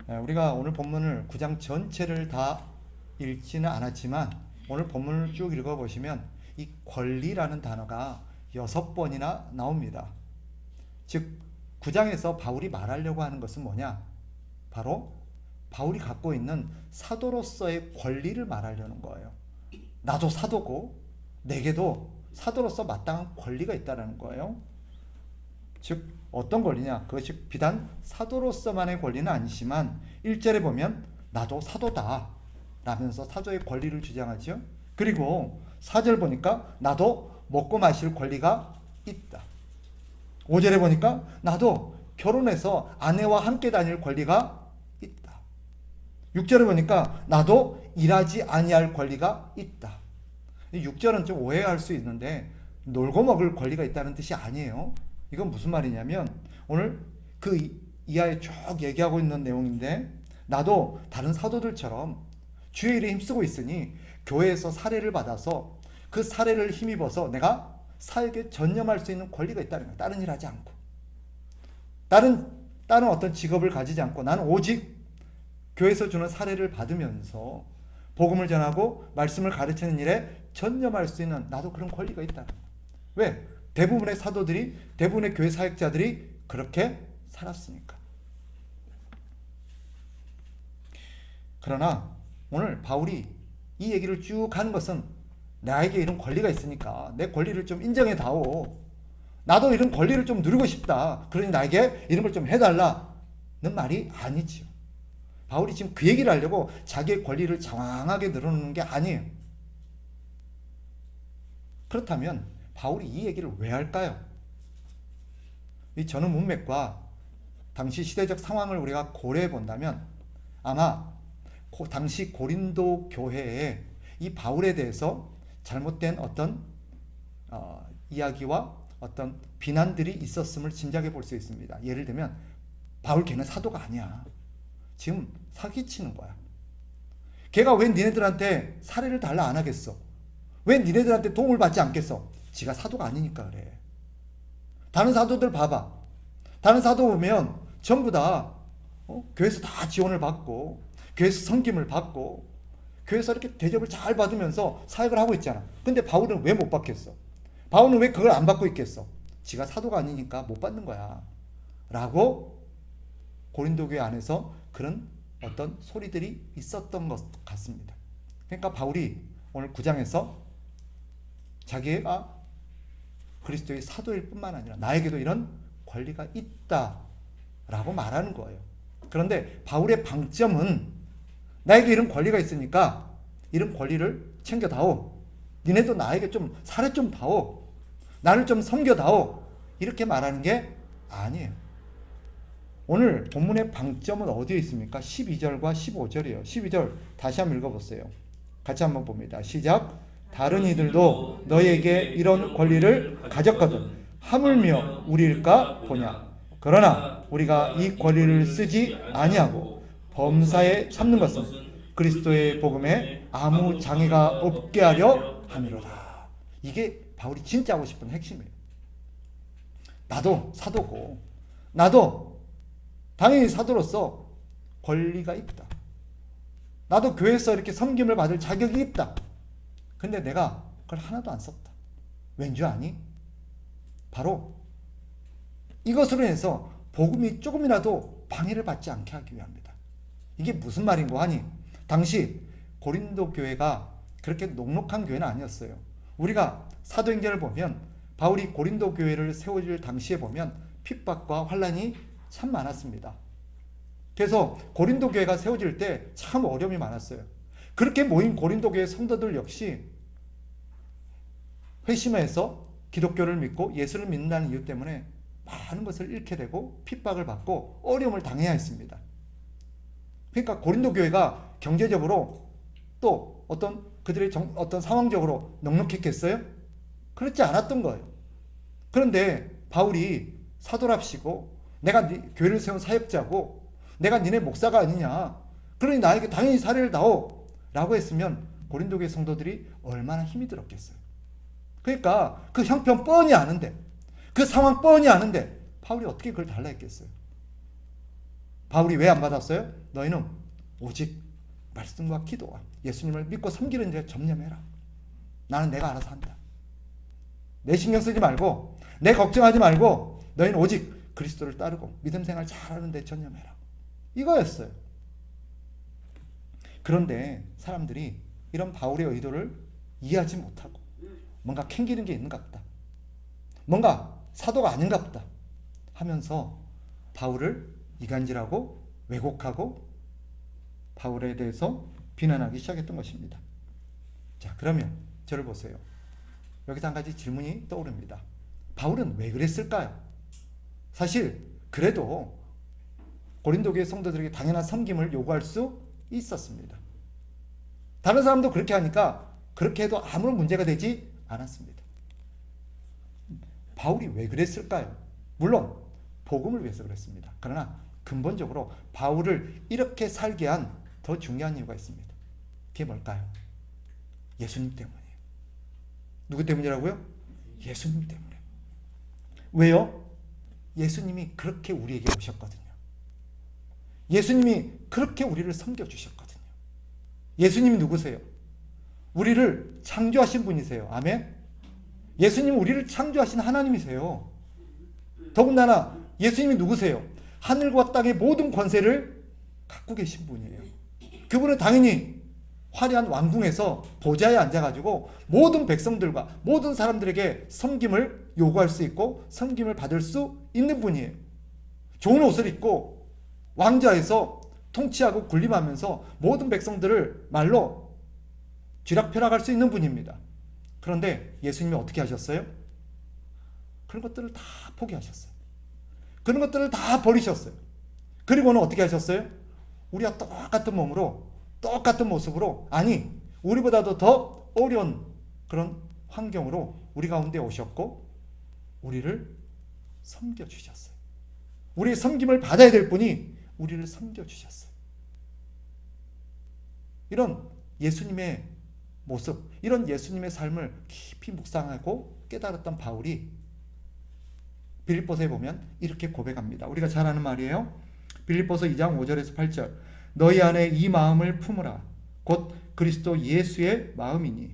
우리가 오늘 본문을 9장 전체를 다 읽지는 않았지만 오늘 본문을 쭉 읽어보시면 이 권리라는 단어가 6번이나 나옵니다. 즉 9장에서 바울이 말하려고 하는 것은 뭐냐? 바로 바울이 갖고 있는 사도로서의 권리를 말하려는 거예요. 나도 사도고 내게도 사도로서 마땅한 권리가 있다는 거예요. 즉 어떤 권리냐? 그것이 비단 사도로서만의 권리는 아니지만 1절에 보면 나도 사도다 라면서 사도의 권리를 주장하죠. 그리고 4절 보니까 나도 먹고 마실 권리가 있다. 5절에 보니까 나도 결혼해서 아내와 함께 다닐 권리가 있다. 6절에 보니까 나도 일하지 아니할 권리가 있다. 6절은 좀 오해할 수 있는데 놀고 먹을 권리가 있다는 뜻이 아니에요. 이건 무슨 말이냐면 오늘 그 이하에 쭉 얘기하고 있는 내용인데 나도 다른 사도들처럼 주의 일에 힘쓰고 있으니 교회에서 사례를 받아서 그 사례를 힘입어서 내가 사역에 전념할 수 있는 권리가 있다는 거야. 다른 일 하지 않고 다른 어떤 직업을 가지지 않고 나는 오직 교회에서 주는 사례를 받으면서 복음을 전하고 말씀을 가르치는 일에 전념할 수 있는 나도 그런 권리가 있다는 거야. 왜? 대부분의 사도들이 대부분의 교회 사역자들이 그렇게 살았으니까. 그러나 오늘 바울이 이 얘기를 쭉 하는 것은 나에게 이런 권리가 있으니까 내 권리를 좀 인정해 다오. 나도 이런 권리를 좀 누리고 싶다. 그러니 나에게 이런 걸 좀 해달라는 말이 아니지요. 바울이 지금 그 얘기를 하려고 자기의 권리를 장황하게 늘어놓는 게 아니에요. 그렇다면 바울이 이 얘기를 왜 할까요? 이 전후 문맥과 당시 시대적 상황을 우리가 고려해 본다면 아마 당시 고린도 교회에 이 바울에 대해서 잘못된 어떤 이야기와 어떤 비난들이 있었음을 짐작해 볼 수 있습니다. 예를 들면 바울 걔는 사도가 아니야. 지금 사기치는 거야. 걔가 왜 니네들한테 사례를 달라 안 하겠어? 왜 니네들한테 도움을 받지 않겠어? 지가 사도가 아니니까 그래. 다른 사도들 봐봐. 다른 사도 보면 전부 다 교회에서 다 지원을 받고 교회에서 섬김을 받고 교회에서 이렇게 대접을 잘 받으면서 사역을 하고 있잖아. 근데 바울은 왜 못 받겠어? 바울은 왜 그걸 안 받고 있겠어? 지가 사도가 아니니까 못 받는 거야 라고 고린도 교회 안에서 그런 어떤 소리들이 있었던 것 같습니다. 그러니까 바울이 오늘 9장에서 자기가 그리스도의 사도일 뿐만 아니라 나에게도 이런 권리가 있다라고 말하는 거예요. 그런데 바울의 방점은 나에게 이런 권리가 있으니까 이런 권리를 챙겨다오. 니네도 나에게 좀 사례 좀 다오. 나를 좀 섬겨다오. 이렇게 말하는 게 아니에요. 오늘 본문의 방점은 어디에 있습니까? 12절과 15절이에요. 12절 다시 한번 읽어보세요. 같이 한번 봅니다. 시작. 다른 이들도 너에게 이런 권리를 가졌거든 하물며 우리일까 보냐. 그러나 우리가 이 권리를 쓰지 아니하고 범사에 참는 것은 그리스도의 복음에 아무 장애가 없게 하려 함이로다. 이게 바울이 진짜 하고 싶은 핵심이에요. 나도 사도고 나도 당연히 사도로서 권리가 있다. 나도 교회에서 이렇게 섬김을 받을 자격이 있다. 근데 내가 그걸 하나도 안 썼다. 왠 줄 아니? 바로 이것으로 인해서 복음이 조금이라도 방해를 받지 않게 하기 위함이다. 이게 무슨 말인고 하니 당시 고린도 교회가 그렇게 녹록한 교회는 아니었어요. 우리가 사도행전을 보면 바울이 고린도 교회를 세워질 당시에 보면 핍박과 환난이 참 많았습니다. 그래서 고린도 교회가 세워질 때 참 어려움이 많았어요. 그렇게 모인 고린도 교회 성도들 역시 회심해서 기독교를 믿고 예수를 믿는다는 이유 때문에 많은 것을 잃게 되고 핍박을 받고 어려움을 당해야 했습니다. 그러니까 고린도 교회가 경제적으로 또 어떤 그들의 어떤 상황적으로 넉넉했겠어요? 그렇지 않았던 거예요. 그런데 바울이 사도랍시고 내가 교회를 세운 사역자고 내가 니네 목사가 아니냐. 그러니 나에게 당연히 사례를 다오 라고 했으면 고린도 교회 성도들이 얼마나 힘이 들었겠어요. 그러니까 그 형편 뻔히 아는데 그 상황 뻔히 아는데 바울이 어떻게 그걸 달라 했겠어요? 바울이 왜 안 받았어요? 너희는 오직 말씀과 기도와 예수님을 믿고 섬기는 데 전념해라. 나는 내가 알아서 한다. 내 신경 쓰지 말고, 내 걱정하지 말고, 너희는 오직 그리스도를 따르고 믿음 생활 잘하는 데 전념해라. 이거였어요. 그런데 사람들이 이런 바울의 의도를 이해하지 못하고 뭔가 캥기는 게 있는가 보다, 뭔가 사도가 아닌가 보다 하면서 바울을 이간질하고 왜곡하고 바울에 대해서 비난하기 시작했던 것입니다. 자, 그러면 저를 보세요. 여기서 한 가지 질문이 떠오릅니다. 바울은 왜 그랬을까요? 사실 그래도 고린도 교회 성도들에게 당연한 섬김을 요구할 수 있었습니다. 다른 사람도 그렇게 하니까 그렇게 해도 아무런 문제가 되지 않았습니다. 바울이 왜 그랬을까요? 물론 복음을 위해서 그랬습니다. 그러나 근본적으로 바울을 이렇게 살게 한 더 중요한 이유가 있습니다. 그게 뭘까요? 예수님 때문이에요. 누구 때문이라고요? 예수님 때문에. 왜요? 예수님이 그렇게 우리에게 오셨거든요. 예수님이 그렇게 우리를 섬겨주셨거든요. 예수님이 누구세요? 우리를 창조하신 분이세요. 아멘? 예수님은 우리를 창조하신 하나님이세요. 더군다나 예수님이 누구세요? 하늘과 땅의 모든 권세를 갖고 계신 분이에요. 그분은 당연히 화려한 왕궁에서 보좌에 앉아가지고 모든 백성들과 모든 사람들에게 섬김을 요구할 수 있고 섬김을 받을 수 있는 분이에요. 좋은 옷을 입고 왕좌에서 통치하고 군림하면서 모든 백성들을 말로 쥐락펴락할 수 있는 분입니다. 그런데 예수님이 어떻게 하셨어요? 그런 것들을 다 포기하셨어요. 그런 것들을 다 버리셨어요. 그리고는 어떻게 하셨어요? 우리와 똑같은 몸으로 똑같은 모습으로, 아니 우리보다도 더 어려운 그런 환경으로 우리 가운데 오셨고 우리를 섬겨주셨어요. 우리의 섬김을 받아야 될 분이 우리를 섬겨주셨어요. 이런 예수님의 모습, 이런 예수님의 삶을 깊이 묵상하고 깨달았던 바울이 빌립보서에 보면 이렇게 고백합니다. 우리가 잘 아는 말이에요. 빌립보서 2장 5절에서 8절. 너희 안에 이 마음을 품으라. 곧 그리스도 예수의 마음이니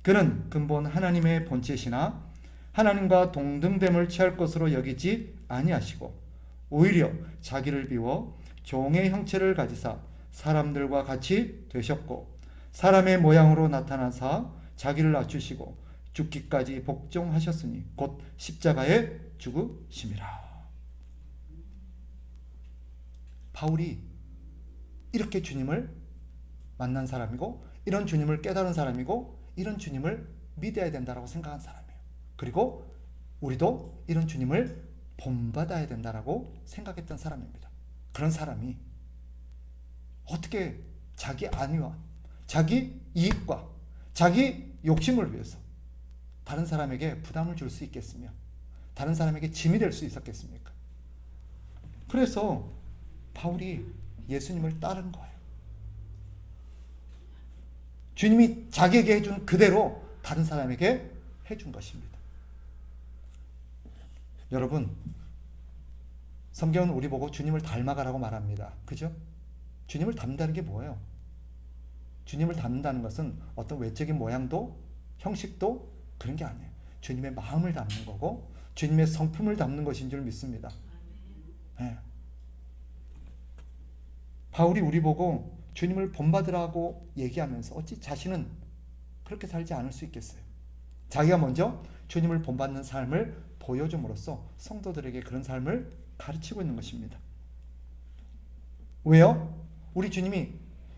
그는 근본 하나님의 본체시나 하나님과 동등됨을 취할 것으로 여기지 아니하시고 오히려 자기를 비워 종의 형체를 가지사 사람들과 같이 되셨고 사람의 모양으로 나타나사 자기를 낮추시고 죽기까지 복종하셨으니 곧 십자가에 죽으심이라. 바울이 이렇게 주님을 만난 사람이고 이런 주님을 깨달은 사람이고 이런 주님을 믿어야 된다고 생각한 사람이에요. 그리고 우리도 이런 주님을 본받아야 된다고 생각했던 사람입니다. 그런 사람이 어떻게 자기 안위와 자기 이익과 자기 욕심을 위해서 다른 사람에게 부담을 줄 수 있겠으며 다른 사람에게 짐이 될 수 있었겠습니까? 그래서 바울이 예수님을 따른 거예요. 주님이 자기에게 해준 그대로 다른 사람에게 해준 것입니다. 여러분, 성경은 우리 보고 주님을 닮아가라고 말합니다. 그죠? 주님을 닮는다는 게 뭐예요? 주님을 닮는다는 것은 어떤 외적인 모양도 형식도 그런 게 아니에요. 주님의 마음을 담는 거고 주님의 성품을 담는 것인 줄 믿습니다. 네. 바울이 우리 보고 주님을 본받으라고 얘기하면서 어찌 자신은 그렇게 살지 않을 수 있겠어요? 자기가 먼저 주님을 본받는 삶을 보여줌으로써 성도들에게 그런 삶을 가르치고 있는 것입니다. 왜요? 우리 주님이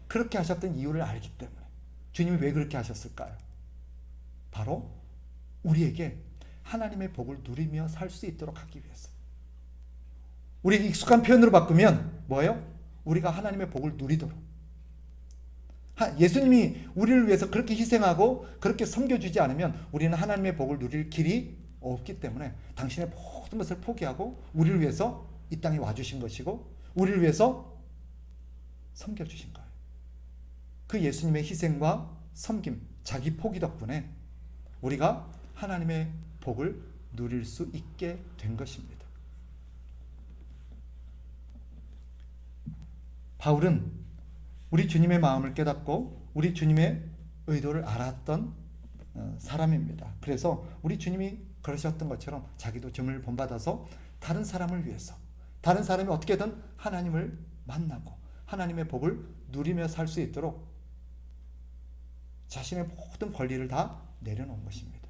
그렇게 하셨던 이유를 알기 때문에. 주님이 왜 그렇게 하셨을까요? 바로 우리에게 하나님의 복을 누리며 살 수 있도록 하기 위해서. 우리 익숙한 표현으로 바꾸면 뭐예요? 우리가 하나님의 복을 누리도록. 예수님이 우리를 위해서 그렇게 희생하고 그렇게 섬겨주지 않으면 우리는 하나님의 복을 누릴 길이 없기 때문에 당신의 모든 것을 포기하고 우리를 위해서 이 땅에 와주신 것이고 우리를 위해서 섬겨주신 거예요. 그 예수님의 희생과 섬김, 자기 포기 덕분에 우리가 하나님의 복을 누릴 수 있게 된 것입니다. 바울은 우리 주님의 마음을 깨닫고 우리 주님의 의도를 알았던 사람입니다. 그래서 우리 주님이 그러셨던 것처럼 자기도 점을 본받아서 다른 사람을 위해서, 다른 사람이 어떻게든 하나님을 만나고 하나님의 복을 누리며 살 수 있도록 자신의 모든 권리를 다 내려놓은 것입니다.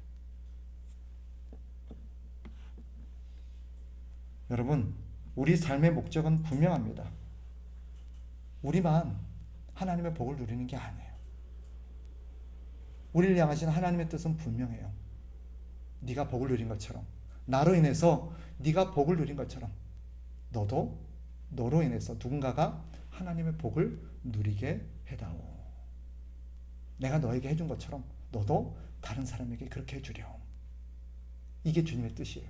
여러분, 우리 삶의 목적은 분명합니다. 우리만 하나님의 복을 누리는 게 아니에요. 우리를 향하신 하나님의 뜻은 분명해요. 네가 복을 누린 것처럼, 나로 인해서 네가 복을 누린 것처럼 너도 너로 인해서 누군가가 하나님의 복을 누리게 해다오. 내가 너에게 해준 것처럼 너도 다른 사람에게 그렇게 해주렴. 이게 주님의 뜻이에요.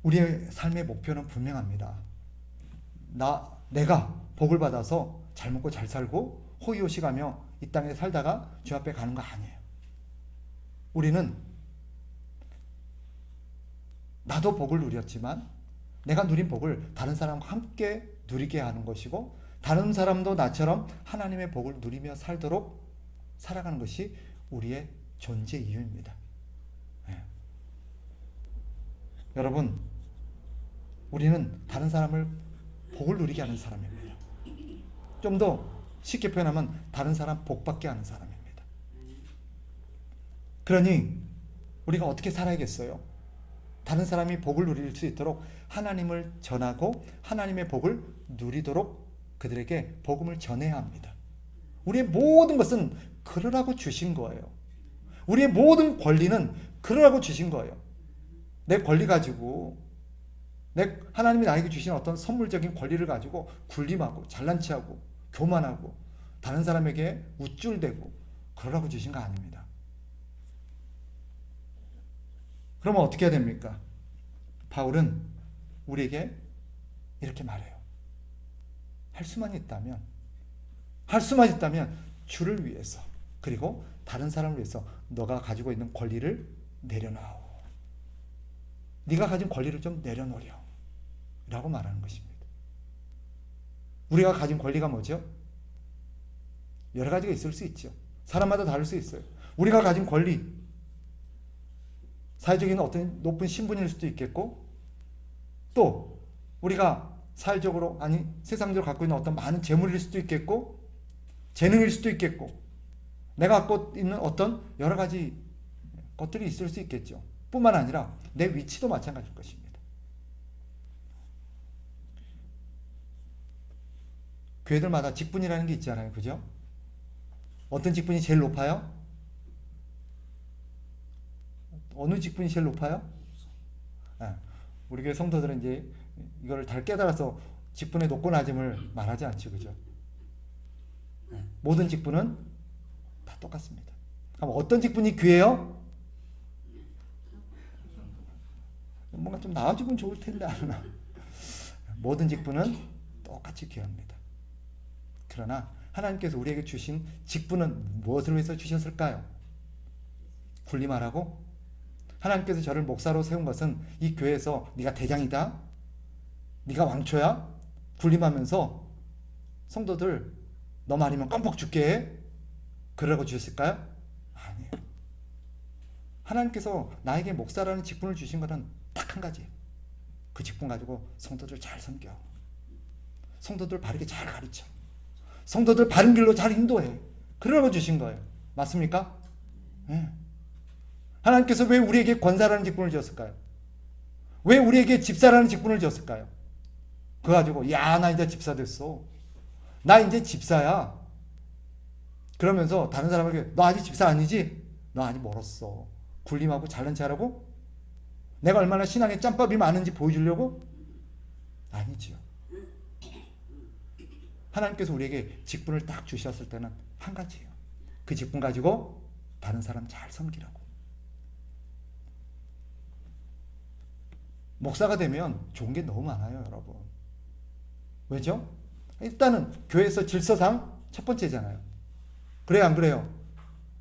우리의 삶의 목표는 분명합니다. 내가 복을 받아서 잘 먹고 잘 살고 호의호식하며 이 땅에 살다가 주 앞에 가는 거 아니에요. 우리는 나도 복을 누렸지만 내가 누린 복을 다른 사람과 함께 누리게 하는 것이고 다른 사람도 나처럼 하나님의 복을 누리며 살도록 살아가는 것이 우리의 존재 이유입니다. 네. 여러분, 우리는 다른 사람을 복을 누리게 하는 사람입니다. 좀 더 쉽게 표현하면 다른 사람 복받게 하는 사람입니다. 그러니 우리가 어떻게 살아야겠어요? 다른 사람이 복을 누릴 수 있도록 하나님을 전하고 하나님의 복을 누리도록 그들에게 복음을 전해야 합니다. 우리의 모든 것은 그러라고 주신 거예요. 우리의 모든 권리는 그러라고 주신 거예요. 내 권리 가지고 하나님이 나에게 주신 어떤 선물적인 권리를 가지고 굴림하고 잘난 체하고 교만하고 다른 사람에게 우쭐대고 그러라고 주신 거 아닙니다. 그러면 어떻게 해야 됩니까? 바울은 우리에게 이렇게 말해요. 할 수만 있다면 주를 위해서 그리고 다른 사람을 위해서 너가 가지고 있는 권리를 내려놔오. 네가 가진 권리를 좀 내려놓으려 라고 말하는 것입니다. 우리가 가진 권리가 뭐죠? 여러 가지가 있을 수 있죠. 사람마다 다를 수 있어요. 우리가 가진 권리, 사회적인 어떤 높은 신분일 수도 있겠고, 또 우리가 사회적으로 아니 세상적으로 갖고 있는 어떤 많은 재물일 수도 있겠고, 재능일 수도 있겠고, 내가 갖고 있는 어떤 여러 가지 것들이 있을 수 있겠죠. 뿐만 아니라 내 위치도 마찬가지일 것입니다. 교회들마다 직분이라는 게 있잖아요. 그죠? 어떤 직분이 제일 높아요? 어느 직분이 제일 높아요? 우리 교회 성도들은 이제 이걸 잘 깨달아서 직분의 높고 낮음을 말하지 않죠. 그죠? 모든 직분은 다 똑같습니다. 그럼 어떤 직분이 귀해요? 뭔가 좀 나아지면 좋을 텐데 안 하나? 모든 직분은 똑같이 귀합니다. 그러나 하나님께서 우리에게 주신 직분은 무엇을 위해서 주셨을까요? 군림하라고? 하나님께서 저를 목사로 세운 것은 이 교회에서 네가 대장이다? 네가 왕초야? 군림하면서 성도들 너 말이면 껌뻑 죽게 해? 그러라고 주셨을까요? 아니에요. 하나님께서 나에게 목사라는 직분을 주신 것은 딱 한 가지예요. 그 직분 가지고 성도들 잘 섬겨. 성도들 바르게 잘 가르쳐. 성도들 바른 길로 잘 인도해. 그러라고 주신 거예요. 맞습니까? 네. 하나님께서 왜 우리에게 권사라는 직분을 주었을까요? 왜 우리에게 집사라는 직분을 주었을까요? 그거 가지고 야, 나 이제 집사 됐어. 나 이제 집사야. 그러면서 다른 사람에게 너 아직 집사 아니지? 너 아직 멀었어. 군림하고 잘난 체하라고? 내가 얼마나 신앙에 짬밥이 많은지 보여주려고? 아니지요. 하나님께서 우리에게 직분을 딱 주셨을 때는 한 가지예요. 그 직분 가지고 다른 사람 잘 섬기라고. 목사가 되면 좋은 게 너무 많아요, 여러분. 왜죠? 일단은 교회에서 질서상 첫 번째잖아요. 그래요, 안 그래요?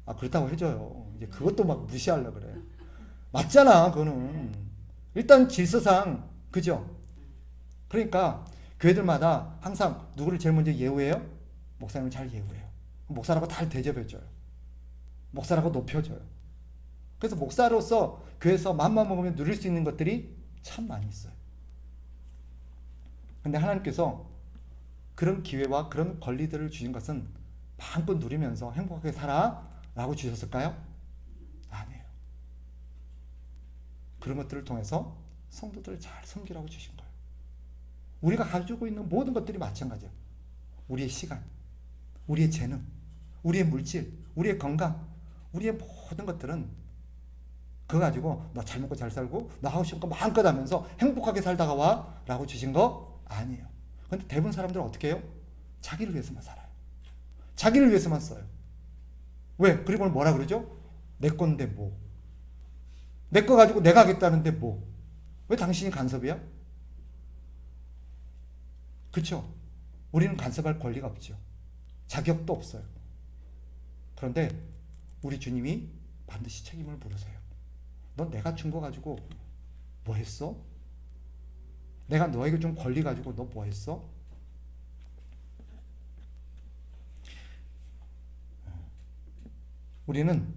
아, 그렇다고 해줘요. 이제 그것도 막 무시하려고 그래. 맞잖아, 그거는. 일단 질서상, 그죠? 그러니까 교회들마다 항상 누구를 제일 먼저 예우해요? 목사님을 잘 예우해요. 목사라고 잘 대접해줘요. 목사라고 높여줘요. 그래서 목사로서 교회에서 맘만 먹으면 누릴 수 있는 것들이 참 많이 있어요. 근데 하나님께서 그런 기회와 그런 권리들을 주신 것은 마음껏 누리면서 행복하게 살아 라고 주셨을까요? 아니에요. 그런 것들을 통해서 성도들을 잘 섬기라고 주신 거예요. 우리가 가지고 있는 모든 것들이 마찬가지예요. 우리의 시간, 우리의 재능, 우리의 물질, 우리의 건강, 우리의 모든 것들은 그거 가지고 너 잘 먹고 잘 살고 너 하고 싶은 거 마음껏 하면서 행복하게 살다가 와 라고 주신 거 아니에요. 근데 대부분 사람들은 어떻게 해요? 자기를 위해서만 살아요. 자기를 위해서만 써요. 왜? 그리고 뭐라 그러죠? 내 건데 뭐. 내 거 가지고 내가 하겠다는데 뭐. 왜 당신이 간섭이야? 그렇죠? 우리는 간섭할 권리가 없죠. 자격도 없어요. 그런데 우리 주님이 반드시 책임을 물으세요. 너 내가 준 거 가지고 뭐 했어? 내가 너에게 준 권리 가지고 너 뭐 했어? 우리는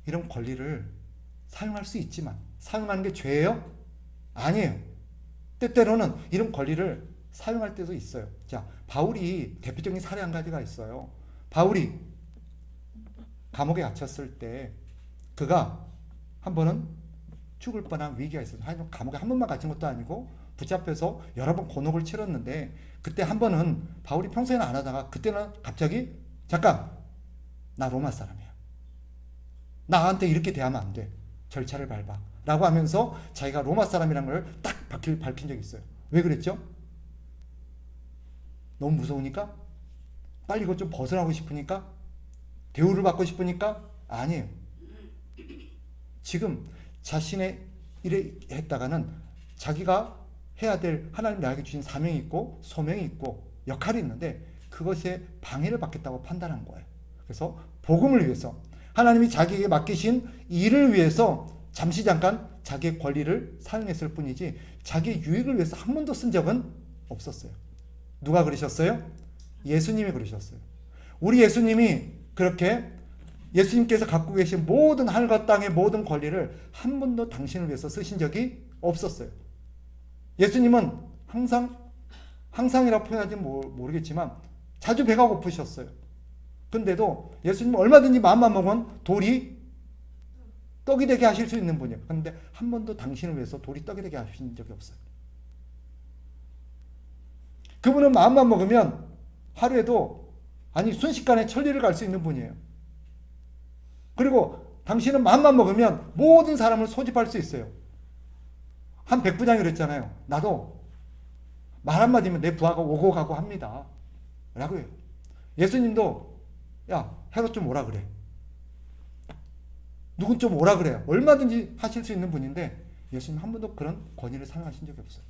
이런 권리를 사용할 수 있지만 사용하는 게 죄예요? 아니에요. 때때로는 이런 권리를 사용할 때도 있어요. 자, 바울이 대표적인 사례 한 가지가 있어요. 바울이 감옥에 갇혔을 때 그가 한 번은 죽을 뻔한 위기가 있어요. 하여튼 감옥에 한 번만 갇힌 것도 아니고 붙잡혀서 여러 번 곤혹을 치렀는데 그때 한 번은 바울이 평소에는 안 하다가 그때는 갑자기 잠깐 나 로마 사람이야. 나한테 이렇게 대하면 안 돼. 절차를 밟아. 라고 하면서 자기가 로마 사람이라는 걸 딱 밝힌 적이 있어요. 왜 그랬죠? 너무 무서우니까? 빨리 이것 좀 벗어나고 싶으니까? 대우를 받고 싶으니까? 아니에요. 지금 자신의 일에 했다가는 자기가 해야 될 하나님 나에게 주신 사명이 있고 소명이 있고 역할이 있는데 그것에 방해를 받겠다고 판단한 거예요. 그래서 복음을 위해서 하나님이 자기에게 맡기신 일을 위해서 잠시 잠깐 자기의 권리를 사용했을 뿐이지 자기의 유익을 위해서 한 번도 쓴 적은 없었어요. 누가 그러셨어요? 예수님이 그러셨어요. 우리 예수님이 그렇게 예수님께서 갖고 계신 모든 하늘과 땅의 모든 권리를 한 번도 당신을 위해서 쓰신 적이 없었어요. 예수님은 항상이라고 표현하지 모르겠지만 자주 배가 고프셨어요. 근데도 예수님은 얼마든지 마음만 먹으면 돌이 떡이 되게 하실 수 있는 분이에요. 그런데 한 번도 당신을 위해서 돌이 떡이 되게 하신 적이 없어요. 그분은 마음만 먹으면 하루에도 순식간에 천리를 갈 수 있는 분이에요. 그리고 당신은 마음만 먹으면 모든 사람을 소집할 수 있어요. 한 백부장이 그랬잖아요. 나도 말 한마디면 내 부하가 오고 가고 합니다. 라고 해요. 예수님도 야 헤롯 좀 오라 그래. 누군 좀 오라 그래요. 얼마든지 하실 수 있는 분인데 예수님 한 번도 그런 권위를 사용하신 적이 없어요.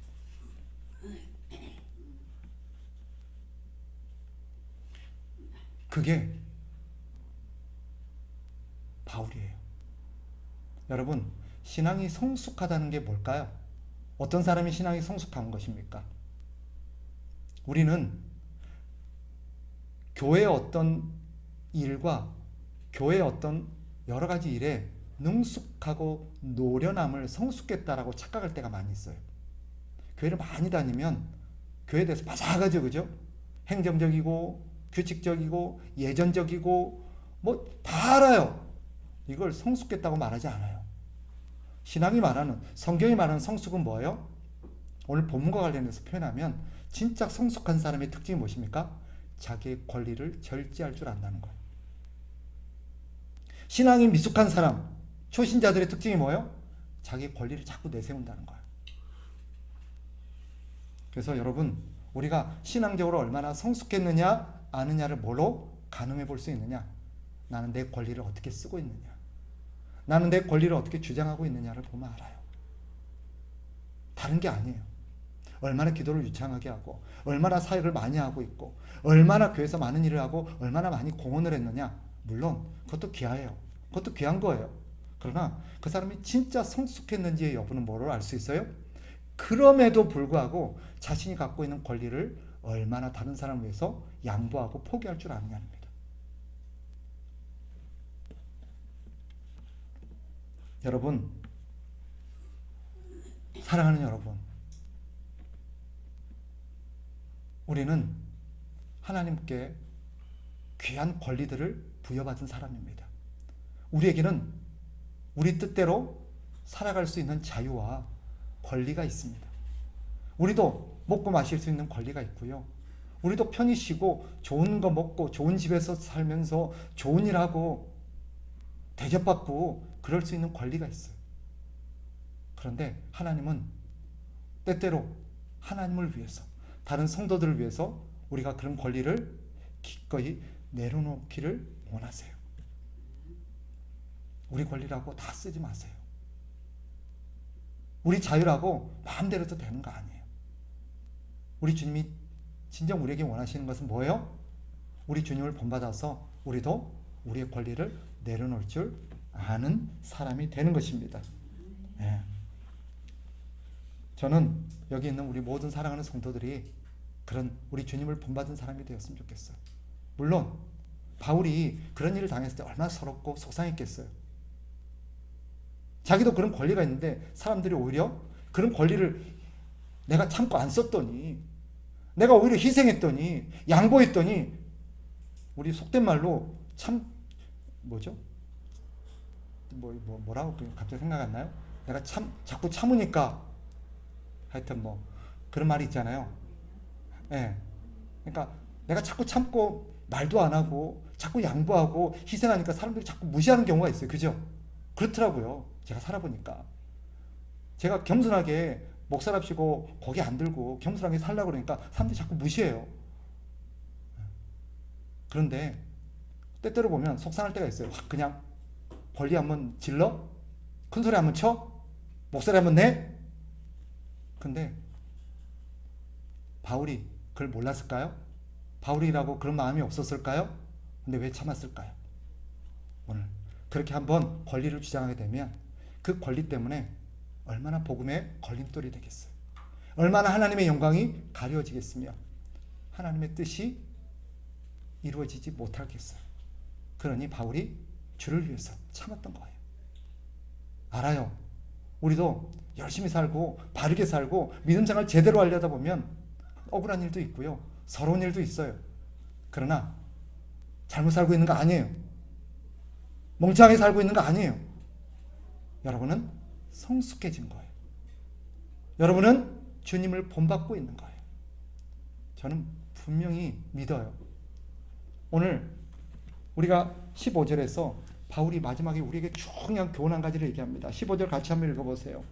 그게 바울이에요. 여러분, 신앙이 성숙하다는 게 뭘까요? 어떤 사람이 신앙이 성숙한 것입니까? 우리는 교회의 어떤 일과 교회의 어떤 여러 가지 일에 능숙하고 노련함을 성숙했다라고 착각할 때가 많이 있어요. 교회를 많이 다니면 교회에 대해서 바삭하죠, 그죠? 행정적이고 규칙적이고 예전적이고 뭐 다 알아요. 이걸 성숙했다고 말하지 않아요. 신앙이 말하는, 성경이 말하는 성숙은 뭐예요? 오늘 본문과 관련해서 표현하면 진짜 성숙한 사람의 특징이 무엇입니까? 자기의 권리를 절제할 줄 안다는 거예요. 신앙이 미숙한 사람, 초신자들의 특징이 뭐예요? 자기의 권리를 자꾸 내세운다는 거예요. 그래서 여러분, 우리가 신앙적으로 얼마나 성숙했느냐 아느냐를 뭘로 가늠해 볼 수 있느냐? 나는 내 권리를 어떻게 쓰고 있느냐? 나는 내 권리를 어떻게 주장하고 있느냐를 보면 알아요. 다른 게 아니에요. 얼마나 기도를 유창하게 하고 얼마나 사역을 많이 하고 있고 얼마나 교회에서 많은 일을 하고 얼마나 많이 공헌을 했느냐. 물론 그것도 귀해요. 그것도 귀한 거예요. 그러나 그 사람이 진짜 성숙했는지의 여부는 뭐로 알 수 있어요? 그럼에도 불구하고 자신이 갖고 있는 권리를 얼마나 다른 사람을 위해서 양보하고 포기할 줄 아느냐입니다. 여러분, 사랑하는 여러분, 우리는 하나님께 귀한 권리들을 부여받은 사람입니다. 우리에게는 우리 뜻대로 살아갈 수 있는 자유와 권리가 있습니다. 우리도 먹고 마실 수 있는 권리가 있고요. 우리도 편히 쉬고 좋은 거 먹고 좋은 집에서 살면서 좋은 일 하고 대접받고 그럴 수 있는 권리가 있어요. 그런데 하나님은 때때로 하나님을 위해서, 다른 성도들을 위해서 우리가 그런 권리를 기꺼이 내려놓기를 원하세요. 우리 권리라고 다 쓰지 마세요. 우리 자유라고 마음대로 해도 되는 거 아니에요. 우리 주님이 진정 우리에게 원하시는 것은 뭐예요? 우리 주님을 본받아서 우리도 우리의 권리를 내려놓을 줄 아는 사람이 되는 것입니다. 네. 저는 여기 있는 우리 모든 사랑하는 성도들이 그런 우리 주님을 본받은 사람이 되었으면 좋겠어요. 물론 바울이 그런 일을 당했을 때 얼마나 서럽고 속상했겠어요. 자기도 그런 권리가 있는데 사람들이 오히려 그런 권리를 내가 참고 안 썼더니, 내가 오히려 희생했더니, 양보했더니, 우리 속된 말로 참 뭐죠? 뭐라고 갑자기 생각 안 나요? 내가 자꾸 참으니까, 하여튼 뭐 그런 말이 있잖아요. 예. 그러니까 내가 자꾸 참고 말도 안 하고 자꾸 양보하고 희생하니까 사람들이 자꾸 무시하는 경우가 있어요. 그죠? 그렇더라고요. 제가 살아보니까. 제가 겸손하게 목사랍시고 고개 안 들고 겸손하게 살려고 그러니까 사람들이 자꾸 무시해요. 그런데 때때로 보면 속상할 때가 있어요. 확 그냥 권리 한번 질러? 큰 소리 한번 쳐? 목소리 한번 내? 근데 바울이 그걸 몰랐을까요? 바울이라고 그런 마음이 없었을까요? 근데 왜 참았을까요? 오늘 그렇게 한번 권리를 주장하게 되면 그 권리 때문에 얼마나 복음의 걸림돌이 되겠어요. 얼마나 하나님의 영광이 가려지겠으며 하나님의 뜻이 이루어지지 못하겠어요. 그러니 바울이 주를 위해서 참았던 거예요. 알아요. 우리도 열심히 살고 바르게 살고 믿음 생활 제대로 하려다 보면 억울한 일도 있고요. 서러운 일도 있어요. 그러나 잘못 살고 있는 거 아니에요. 멍청하게 살고 있는 거 아니에요. 여러분은 성숙해진 거예요. 여러분은 주님을 본받고 있는 거예요. 저는 분명히 믿어요. 오늘 우리가 15절에서 바울이 마지막에 우리에게 중요한 교훈 한 가지를 얘기합니다. 15절 같이 한번 읽어보세요.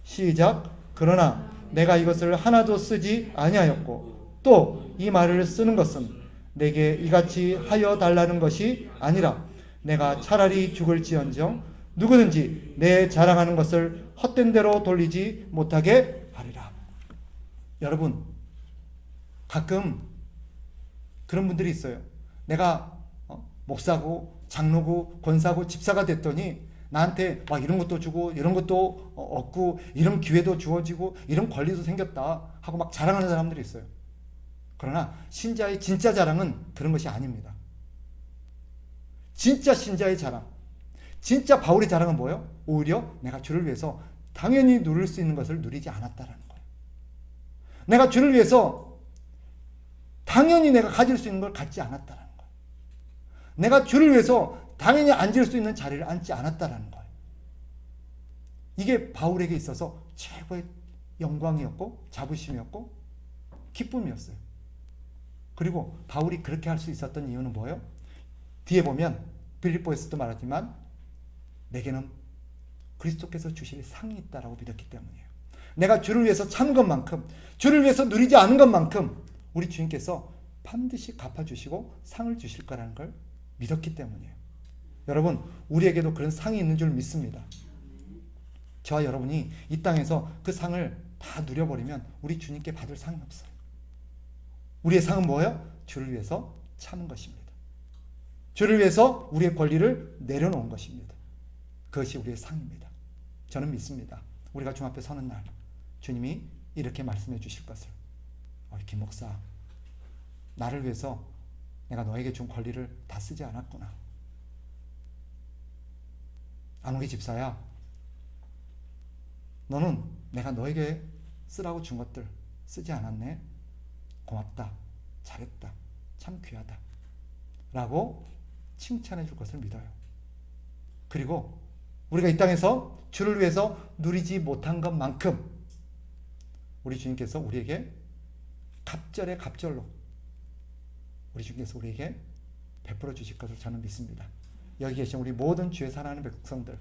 시작. 그러나 내가 이것을 하나도 쓰지 아니하였고 또 이 말을 쓰는 것은 내게 이같이 하여 달라는 것이 아니라 내가 차라리 죽을지언정 누구든지 내 자랑하는 것을 헛된 대로 돌리지 못하게 하리라. 여러분, 가끔 그런 분들이 있어요. 내가 목사고 장로고 권사고 집사가 됐더니 나한테 막 이런 것도 주고 이런 것도 얻고 이런 기회도 주어지고 이런 권리도 생겼다 하고 막 자랑하는 사람들이 있어요. 그러나 신자의 진짜 자랑은 그런 것이 아닙니다. 진짜 신자의 자랑, 진짜 바울의 자랑은 뭐예요? 오히려 내가 주를 위해서 당연히 누릴 수 있는 것을 누리지 않았다라는 거예요. 내가 주를 위해서 당연히 내가 가질 수 있는 걸 갖지 않았다라는 거예요. 내가 주를 위해서 당연히 앉을 수 있는 자리를 앉지 않았다라는 거예요. 이게 바울에게 있어서 최고의 영광이었고 자부심이었고 기쁨이었어요. 그리고 바울이 그렇게 할 수 있었던 이유는 뭐예요? 뒤에 보면 빌립보에서도 말하지만 내게는 그리스도께서 주실 상이 있다라고 믿었기 때문이에요. 내가 주를 위해서 참은 것만큼, 주를 위해서 누리지 않은 것만큼 우리 주님께서 반드시 갚아주시고 상을 주실 거라는 걸 믿었기 때문이에요. 여러분, 우리에게도 그런 상이 있는 줄 믿습니다. 저와 여러분이 이 땅에서 그 상을 다 누려버리면 우리 주님께 받을 상이 없어요. 우리의 상은 뭐예요? 주를 위해서 참은 것입니다. 주를 위해서 우리의 권리를 내려놓은 것입니다. 그것이 우리의 상입니다. 저는 믿습니다. 우리가 주 앞에 서는 날 주님이 이렇게 말씀해 주실 것을. 김 목사, 나를 위해서 내가 너에게 준 권리를 다 쓰지 않았구나. 안옥의 집사야, 너는 내가 너에게 쓰라고 준 것들 쓰지 않았네. 고맙다. 잘했다. 참 귀하다. 라고 칭찬해 줄 것을 믿어요. 그리고 우리가 이 땅에서 주를 위해서 누리지 못한 것만큼 우리 주님께서 우리에게 갑절의 갑절로 우리 주님께서 우리에게 베풀어 주실 것을 저는 믿습니다. 여기 계신 우리 모든 주의 사랑하는 백성들,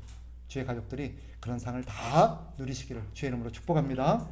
주의 가족들이 그런 상을 다 누리시기를 주의 이름으로 축복합니다.